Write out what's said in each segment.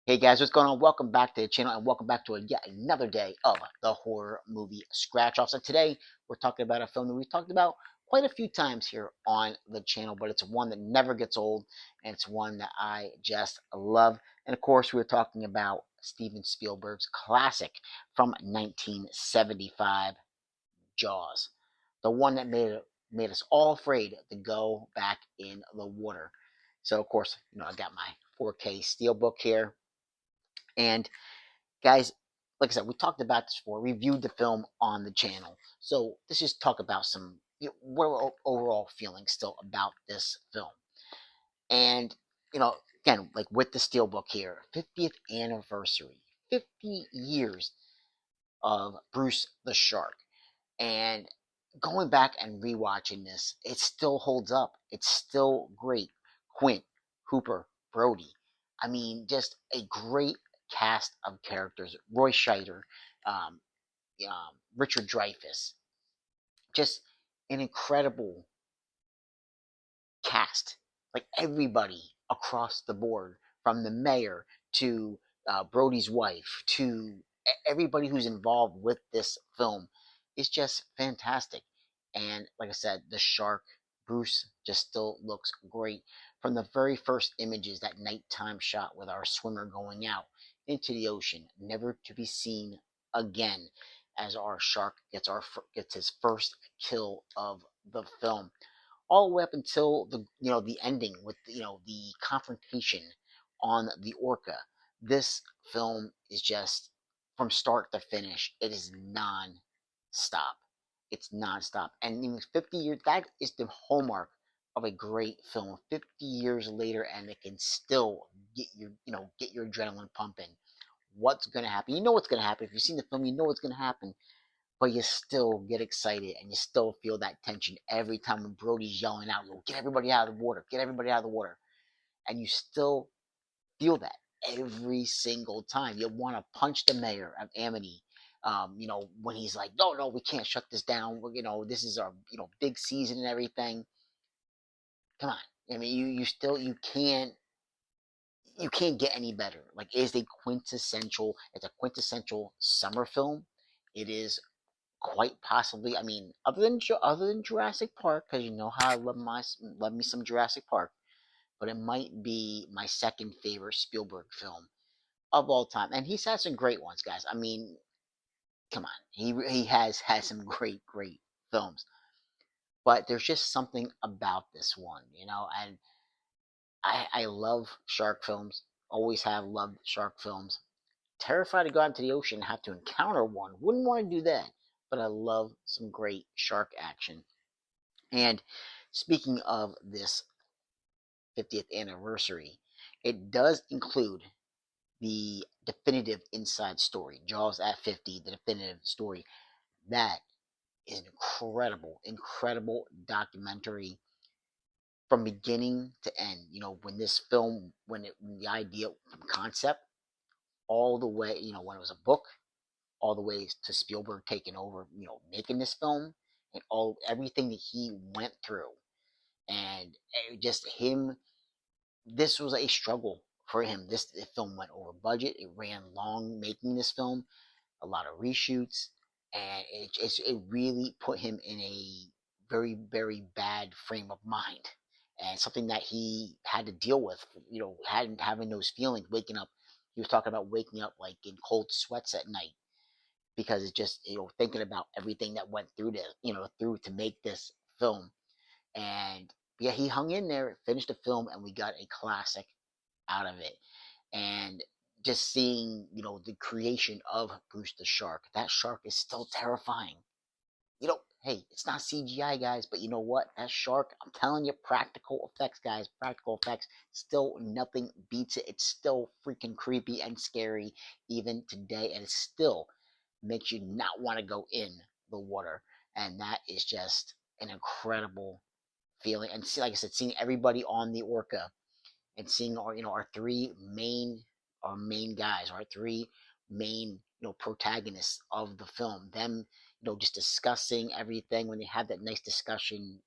Hey guys, what's going on? Welcome back to the channel and welcome back to yet another day of the horror movie scratch offs. And today we're talking about a film that we've talked about quite a few times here on the channel, but it's one that never gets old and it's one that I just love. And of course, we're talking about Steven Spielberg's classic from 1975, Jaws, the one that made us all afraid to go back in the water. So of course, I got my 4K steelbook here. And guys, like I said, we talked about this before, reviewed the film on the channel. So let's just talk about some what are our overall feelings still about this film. And again, like with the Steelbook here, 50th anniversary, 50 years of Bruce the Shark. And going back and rewatching this, it still holds up. It's still great. Quint, Hooper, Brody. I mean, just a great cast of characters. Roy Scheider, um, Richard Dreyfuss. Just an incredible cast. Like everybody across the board, from the mayor to Brody's wife to everybody who's involved with this film, is just fantastic. And like I said, the shark, Bruce, just still looks great. From the very first images, that nighttime shot with our swimmer going out into the ocean, never to be seen again, as our shark gets his first kill of the film, all the way up until the ending with the confrontation on the orca. This film is just, from start to finish, it is non-stop. It's non-stop, and even 50 years, that is the hallmark of a great film. 50 years later, and it can still get your adrenaline pumping. What's going to happen? You know what's going to happen. If you've seen the film, you know what's going to happen, but you still get excited and you still feel that tension every time when Brody's yelling out, "Get everybody out of the water! Get everybody out of the water!" And you still feel that every single time. You want to punch the mayor of Amity. When he's like, "No, no, we can't shut this down. This is our big season and everything." Come on. I mean, you can't get any better. Like, it's a quintessential summer film. It is quite possibly. I mean, other than Jurassic Park, because you know how I love me some Jurassic Park, but it might be my second favorite Spielberg film of all time, and he's had some great ones, guys. I mean, come on, he has had some great films, but there's just something about this one, and I love shark films. Always have loved shark films. Terrified to go out into the ocean and have to encounter one. Wouldn't want to do that, but I love some great shark action. And speaking of this 50th anniversary, it does include the definitive inside story, Jaws at 50, the definitive story. That is an incredible documentary from beginning to end. When this film, when the idea from concept all the way, when it was a book, all the way to Spielberg taking over, making this film, and everything that he went through, and just him. This was a struggle for him. This film went over budget. It ran long making this film, a lot of reshoots, and it really put him in a very bad frame of mind, and something that he had to deal with. Having those feelings, waking up. He was talking about waking up like in cold sweats at night because it's just thinking about everything that went through to make this film. And yeah, he hung in there, finished the film, and we got a classic out of it. And just seeing the creation of Bruce the Shark, that shark is still terrifying. Hey, it's not CGI, guys, but you know what? That shark, I'm telling you, practical effects, guys, practical effects, still nothing beats it. It's still freaking creepy and scary even today, and it still makes you not want to go in the water. And that is just an incredible feeling. And see, like I said, seeing everybody on the orca and seeing our three main guys, our three main protagonists of the film, them just discussing everything when they have that nice discussion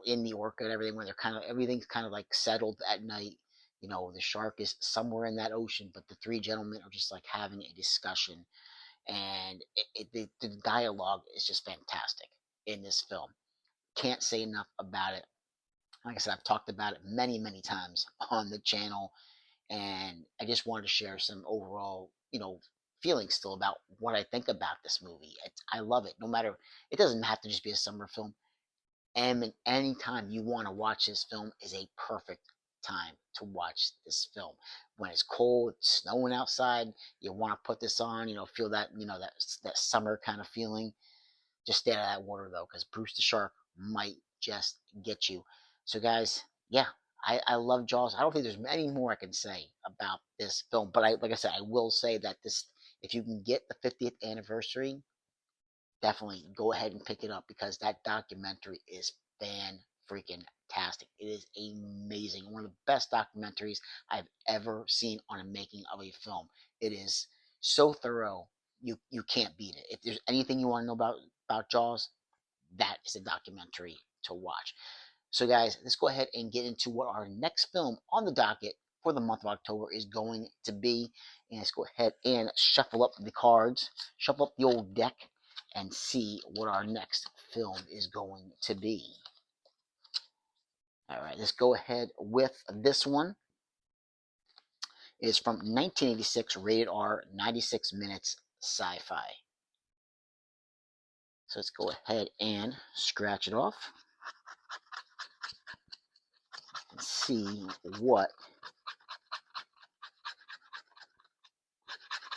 in the orca and everything, when they're kind of everything's kind of like settled at night, The shark is somewhere in that ocean, but the three gentlemen are just like having a discussion, and the dialogue is just fantastic in this film. Can't say enough about it. Like I said, I've talked about it many, many times on the channel, and I just wanted to share some overall, feelings still about what I think about this movie. I love it. No matter, it doesn't have to just be a summer film. And any time you want to watch this film is a perfect time to watch this film. When it's cold, it's snowing outside, you want to put this on. Feel that, that summer kind of feeling. Just stay out of that water though, because Bruce the Shark might just get you. So, guys, yeah, I love Jaws. I don't think there's many more I can say about this film, but like I said, I will say that this, if you can get the 50th anniversary, definitely go ahead and pick it up because that documentary is fan freaking tastic. It is amazing. One of the best documentaries I've ever seen on a making of a film. It is so thorough. You can't beat it. If there's anything you want to know about Jaws, that is a documentary to watch. So, guys, let's go ahead and get into what our next film on the docket for the month of October is going to be. And let's go ahead and shuffle up the cards, shuffle up the old deck, and see what our next film is going to be. All right, let's go ahead with this one. It is from 1986, rated R, 96 minutes, sci-fi. So let's go ahead and scratch it off and see what.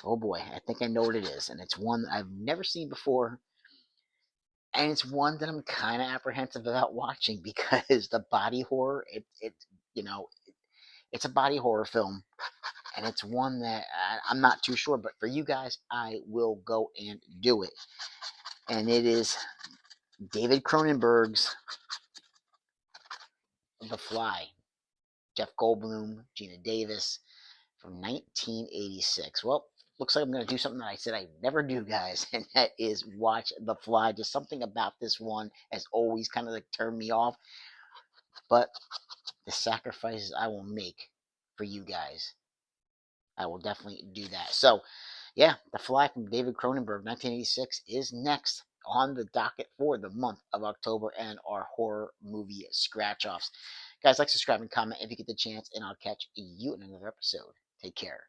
Oh boy, I think I know what it is, and it's one that I've never seen before, and it's one that I'm kind of apprehensive about watching because the body horror. You know, it's a body horror film, and it's one that I'm not too sure. But for you guys, I will go and do it, and it is David Cronenberg's The Fly. Jeff Goldblum, Gina Davis, from 1986. Well, looks like I'm going to do something that I said I'd never do, guys, and that is watch The Fly. Just something about this one has always kind of like turned me off, but the sacrifices I will make for you guys, I will definitely do that. So, yeah, The Fly from David Cronenberg, 1986, is next on the docket for the month of October and our horror movie scratch offs. Guys, like, subscribe, and comment if you get the chance, and I'll catch you in another episode. Take care.